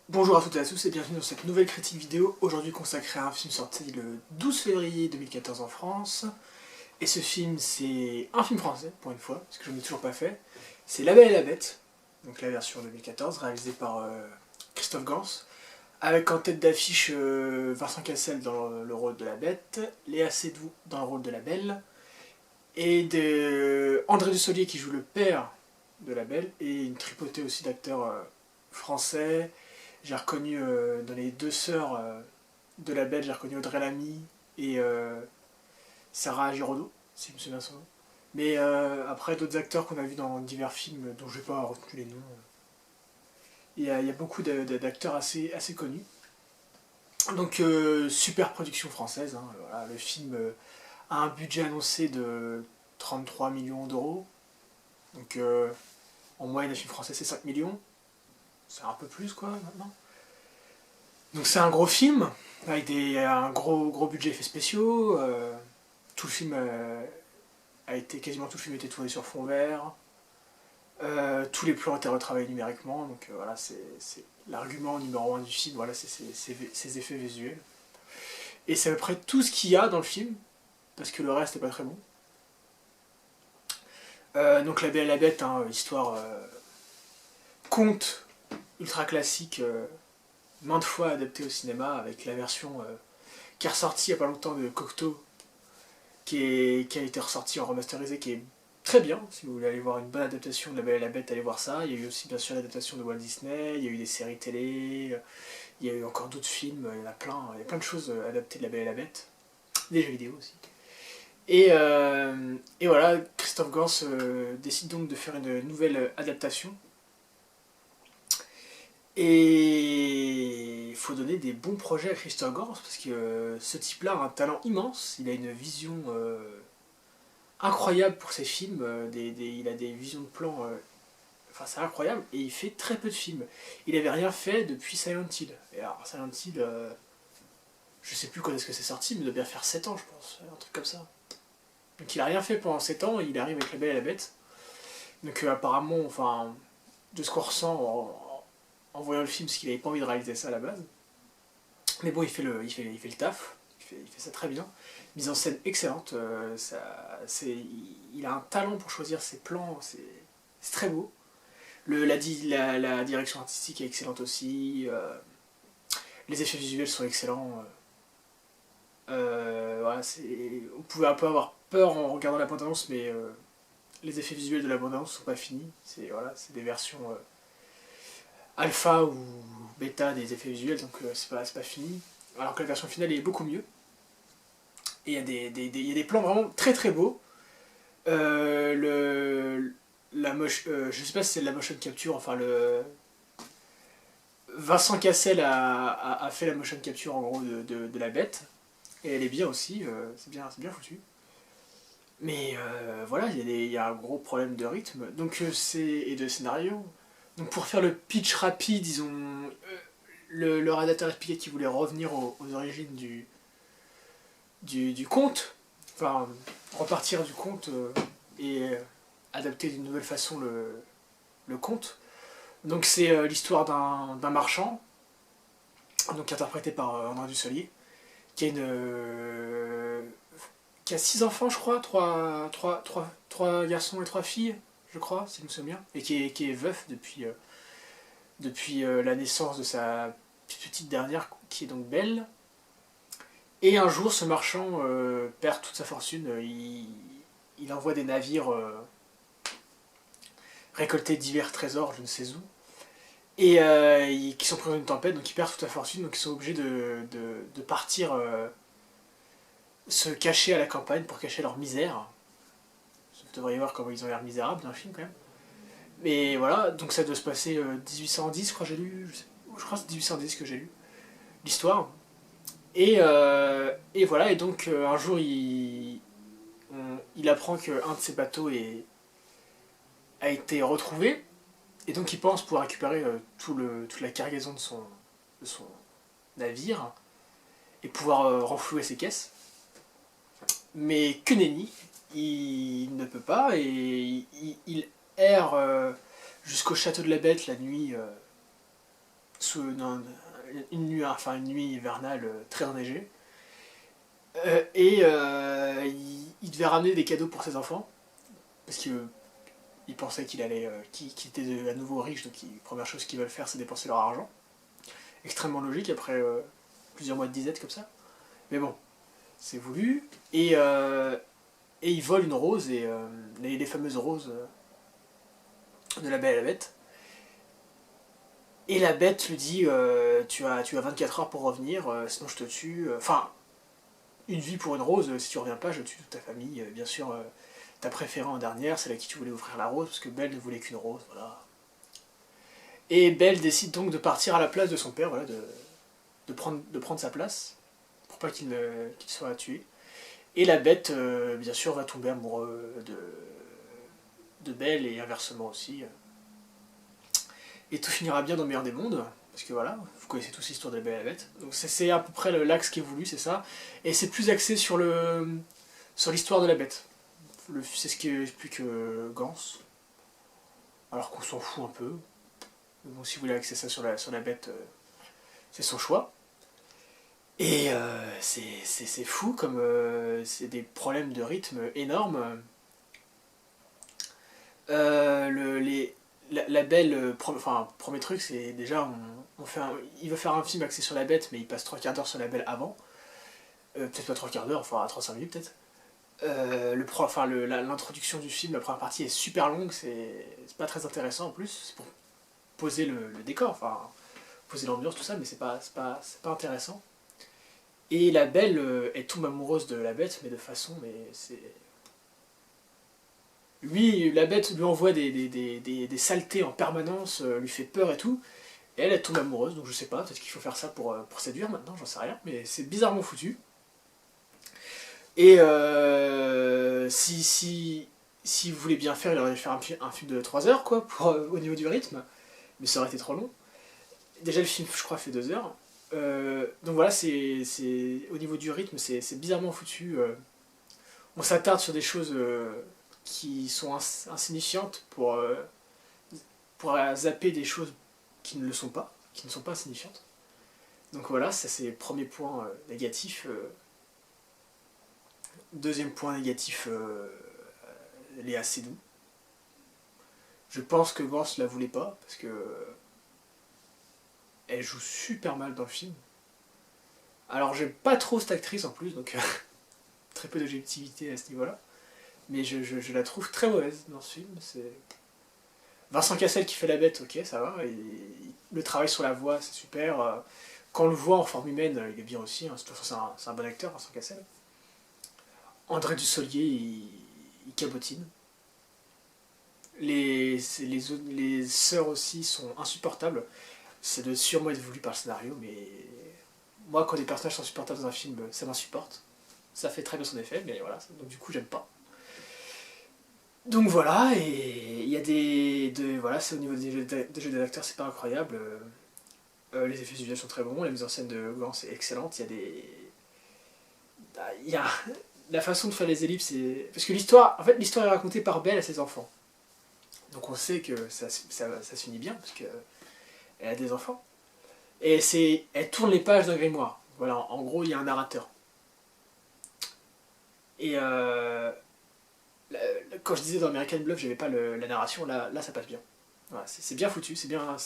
Bonjour à toutes et à tous et bienvenue dans cette nouvelle critique vidéo, aujourd'hui consacrée à un film sorti le 12 février 2014 en France. Et ce film, c'est un film français, pour une fois, parce que je n'en ai toujours pas fait. C'est La Belle et la Bête, donc la version 2014, réalisée par Christophe Gans, avec en tête d'affiche Vincent Cassel dans le rôle de la Bête, Léa Seydoux dans le rôle de la Belle, et André Dussolier qui joue le père de la Belle, et une tripotée aussi d'acteurs français. J'ai reconnu dans les deux sœurs de la Belle, j'ai reconnu Audrey Lamy et Sarah Giraudot, si je me souviens son nom. Mais après, d'autres acteurs qu'on a vus dans divers films dont je n'ai pas retenu les noms. Il y a beaucoup d'acteurs assez connus. Donc, super production française. Hein, voilà, le film a un budget annoncé de 33 millions d'euros. Donc, en moyenne, un film français, c'est 5 millions. C'est un peu plus, quoi, maintenant. Donc c'est un gros film, avec un gros budget effets spéciaux. Tout le film quasiment tout le film a été tourné sur fond vert. Tous les plans ont été retravaillés numériquement. Donc voilà, c'est l'argument numéro un du film. Voilà, c'est ces effets visuels. Et c'est à peu près tout ce qu'il y a dans le film, parce que le reste n'est pas très bon. Donc La Belle et la Bête, hein, histoire conte ultra classique. Maintes fois adapté au cinéma avec la version qui est ressortie il n'y a pas longtemps de Cocteau qui a été ressortie en remasterisé qui est très bien. Si vous voulez aller voir une bonne adaptation de La Belle et la Bête, allez voir ça. Il y a eu aussi bien sûr l'adaptation de Walt Disney, il y a eu des séries télé, il y a eu encore d'autres films, il y a plein de choses adaptées de La Belle et la Bête, des jeux vidéo aussi. Et voilà, Christophe Gans décide donc de faire une nouvelle adaptation. Et il faut donner des bons projets à Christophe Gans parce que ce type-là a un talent immense, il a une vision incroyable pour ses films, il a des visions de plans, enfin c'est incroyable, et il fait très peu de films. Il avait rien fait depuis Silent Hill. Et alors Silent Hill, je sais plus quand est-ce que c'est sorti, mais il doit bien faire 7 ans je pense, un truc comme ça. Donc il a rien fait pendant 7 ans, et il arrive avec La Belle et la Bête. Donc apparemment, enfin, de ce qu'on ressent en voyant le film, c'est qu'il avait pas envie de réaliser ça à la base. Mais bon, il fait le taf, il fait ça très bien. Mise en scène excellente, il a un talent pour choisir ses plans, c'est très beau. La direction artistique est excellente aussi, les effets visuels sont excellents. Voilà, on pouvait un peu avoir peur en regardant la bande-annonce, mais les effets visuels de la bande-annonce sont pas finis. Voilà, des versions alpha ou bêta des effets visuels, donc c'est pas fini. Alors que la version finale est beaucoup mieux. Et il y a des plans vraiment très très beaux. Je sais pas si c'est de la motion capture, enfin Vincent Cassel a fait la motion capture en gros de la bête. Et elle est bien aussi, c'est bien foutu. Mais voilà, il y a un gros problème de rythme et de scénario. Donc pour faire le pitch rapide, le réalisateur expliquait qu'il voulait revenir aux origines du conte, enfin repartir du conte et adapter d'une nouvelle façon le conte. Donc c'est l'histoire d'un marchand, donc interprété par André Dussolier, qui a qui a 6 enfants je crois, trois garçons et 3 filles, je crois, si je me souviens bien, et qui est veuf depuis la naissance de sa petite dernière, qui est donc belle. Et un jour, ce marchand perd toute sa fortune. Il envoie des navires récolter divers trésors, je ne sais où, et qui sont pris dans une tempête, donc ils perdent toute la fortune, donc ils sont obligés de partir se cacher à la campagne pour cacher leur misère. Vous devriez voir comment ils ont l'air misérables dans le film quand même. Mais voilà, donc ça doit se passer 1810, je crois, j'ai lu. Je crois que c'est 1810 que j'ai lu l'histoire. Et voilà, et donc un jour il apprend qu'un de ses bateaux a été retrouvé, et donc il pense pouvoir récupérer toute la cargaison de son navire et pouvoir renflouer ses caisses. Mais que nenni, il ne peut pas, et il erre jusqu'au château de la Bête la nuit sous une nuit hivernale très enneigée. Il devait ramener des cadeaux pour ses enfants, parce qu'il pensait qu'il était à nouveau riche, donc la première chose qu'ils veulent faire c'est dépenser leur argent. Extrêmement logique après plusieurs mois de disette comme ça. Mais bon, c'est voulu. Et il vole une rose, et les fameuses roses de la Belle et la Bête. Et la Bête lui dit tu as 24 heures pour revenir, sinon je te tue. Enfin, une vie pour une rose, si tu reviens pas, je tue toute ta famille. Bien sûr, ta préférée en dernière, celle à qui tu voulais offrir la rose, parce que Belle ne voulait qu'une rose, voilà. Et Belle décide donc de partir à la place de son père, voilà, de prendre sa place, pour pas qu'il soit tué. Et la Bête, bien sûr, va tomber amoureux de Belle, et inversement aussi. Et tout finira bien dans le meilleur des mondes, parce que voilà, vous connaissez tous l'histoire de la Belle et la Bête. Donc c'est à peu près l'axe qui est voulu, c'est ça. Et c'est plus axé sur l'histoire de la Bête. C'est ce qui explique Gans. Alors qu'on s'en fout un peu. Mais bon, si vous voulez axer ça sur la Bête, c'est son choix. Et c'est fou, comme c'est des problèmes de rythme énormes. La Belle, premier truc, c'est déjà, il veut faire un film axé sur la Bête, mais il passe 3/4 d'heure sur la Belle avant. Peut-être pas 3/4 d'heure, enfin 35 minutes peut-être. L'introduction du film, la première partie est super longue, c'est pas très intéressant en plus, c'est pour poser le décor, enfin poser l'ambiance, tout ça, mais c'est pas intéressant. Et la Belle, elle tombe amoureuse de la Bête, mais de façon, mais c'est... Lui, la Bête lui envoie des saletés en permanence, lui fait peur et tout, et elle tombe amoureuse, donc je sais pas, peut-être qu'il faut faire ça pour séduire maintenant, j'en sais rien, mais c'est bizarrement foutu. Et si vous voulez bien faire, il aurait dû faire un film de 3 heures, quoi, au niveau du rythme, mais ça aurait été trop long. Déjà, le film, je crois, fait 2 heures. Donc voilà, au niveau du rythme, c'est bizarrement foutu. On s'attarde sur des choses qui sont insignifiantes pour zapper des choses qui ne le sont pas, qui ne sont pas insignifiantes. Donc voilà, ça c'est le premier point négatif. Deuxième point négatif, elle est assez doux. Je pense que Gans la voulait pas, parce que elle joue super mal dans le film. Alors j'aime pas trop cette actrice en plus, donc très peu d'objectivité à ce niveau-là. Mais je la trouve très mauvaise dans ce film. C'est Vincent Cassel qui fait la Bête, ok, ça va. Le travail sur la voix, c'est super. Quand on le voit en forme humaine, il est bien aussi. Hein. De toute façon, c'est un bon acteur, Vincent Cassel. André Dussolier, il cabotine. Les sœurs aussi sont insupportables. Ça doit sûrement être voulu par le scénario, mais moi, quand des personnages sont insupportables dans un film, ça m'insupporte. Ça fait très bien son effet, mais voilà, donc du coup, j'aime pas. Donc voilà, et il y a voilà, c'est au niveau des jeux des acteurs, c'est pas incroyable. Les effets visuels sont très bons, la mise en scène de Gans est excellente, il y a la façon de faire les ellipses, parce que l'histoire est racontée par Belle à ses enfants. Donc on sait que ça s'unit bien, parce qu'elle a des enfants. Et elle tourne les pages d'un grimoire. Voilà, en gros, il y a un narrateur. Et quand je disais dans American Bluff, j'avais pas la narration, là ça passe bien. Voilà, c'est bien foutu, c'est bien,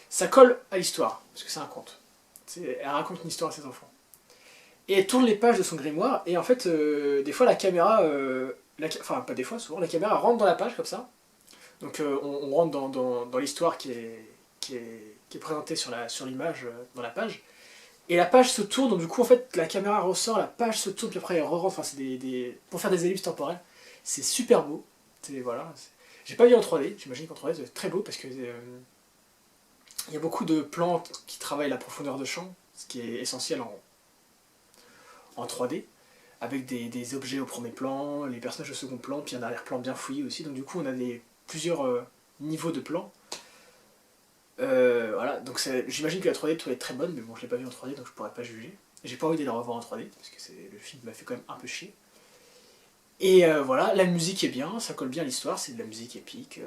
ça colle à l'histoire, parce que c'est un conte. Elle raconte une histoire à ses enfants. Et elle tourne les pages de son grimoire, et en fait, des fois la caméra, enfin pas des fois, souvent, la caméra rentre dans la page comme ça. Donc on rentre dans l'histoire qui est présentée sur l'image, dans la page. Et la page se tourne, donc du coup en fait la caméra ressort, la page se tourne, puis après elle re-rentre, enfin c'est pour faire des ellipses temporelles. C'est super beau. Voilà. J'ai pas vu en 3D, j'imagine qu'en 3D c'est très beau parce que il y a beaucoup de plantes qui travaillent la profondeur de champ, ce qui est essentiel en 3D, avec des objets au premier plan, les personnages au second plan, puis un arrière-plan bien fouillé aussi, donc du coup on a plusieurs niveaux de plans. Voilà, donc j'imagine que la 3D doit être très bonne, mais bon je l'ai pas vu en 3D donc je pourrais pas juger. J'ai pas envie de la revoir en 3D, parce que le film m'a fait quand même un peu chier. Et voilà, la musique est bien, ça colle bien à l'histoire, c'est de la musique épique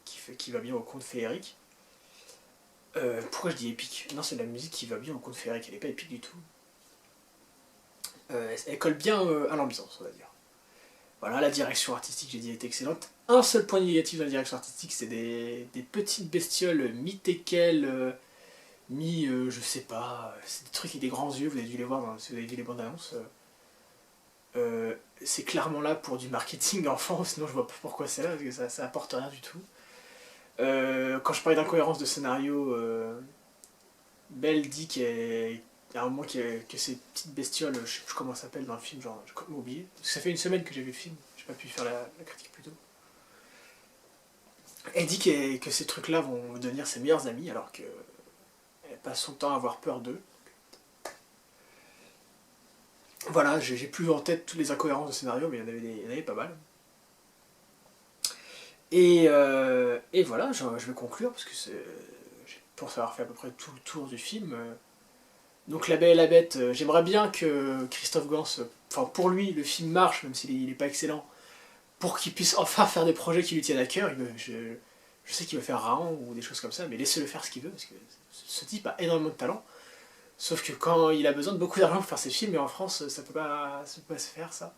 qui va bien au conte féerique. Pourquoi je dis épique? Non, c'est de la musique qui va bien au conte féerique, elle est pas épique du tout. Elle colle bien à l'ambiance, on va dire. Voilà, la direction artistique, j'ai dit, est excellente. Un seul point négatif dans la direction artistique, c'est des petites bestioles mi-teckel, je sais pas, c'est des trucs avec des grands yeux, vous avez dû les voir si vous avez vu les bandes annonces. C'est clairement là pour du marketing enfant, sinon je vois pas pourquoi c'est là, parce que ça apporte rien du tout. Quand je parlais d'incohérence de scénario, Belle dit qu'à un moment que ces petites bestioles, je sais plus comment ça s'appelle dans le film, genre j'ai complètement oublié. Parce que ça fait une semaine que j'ai vu le film, j'ai pas pu faire la critique plus tôt. Elle dit que ces trucs-là vont devenir ses meilleurs amis alors qu'elle passe son temps à avoir peur d'eux. Voilà, j'ai plus en tête toutes les incohérences de scénario, mais il y en avait pas mal. Et voilà, je vais conclure parce que pour avoir fait à peu près tout le tour du film. Donc La Belle et la Bête, j'aimerais bien que Christophe Gans, enfin pour lui, le film marche, même s'il est pas excellent, pour qu'il puisse enfin faire des projets qui lui tiennent à cœur. Je sais qu'il veut faire Raon ou des choses comme ça, mais laissez-le faire ce qu'il veut, parce que ce type a énormément de talent. Sauf que quand il a besoin de beaucoup d'argent pour faire ses films, et en France, ça peut pas se faire, ça.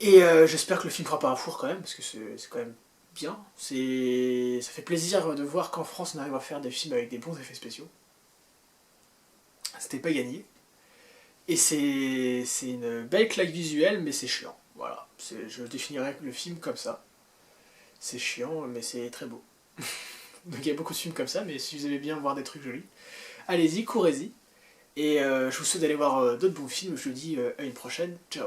Et j'espère que le film fera pas un four quand même, parce que c'est quand même bien. Ça fait plaisir de voir qu'en France, on arrive à faire des films avec des bons effets spéciaux. C'était pas gagné. Et c'est une belle claque visuelle, mais c'est chiant. Voilà, je définirais le film comme ça. C'est chiant, mais c'est très beau. Donc il y a beaucoup de films comme ça, mais si vous aimez bien voir des trucs jolis, allez-y, courez-y. Et je vous souhaite d'aller voir d'autres bons films. Je vous dis à une prochaine. Ciao.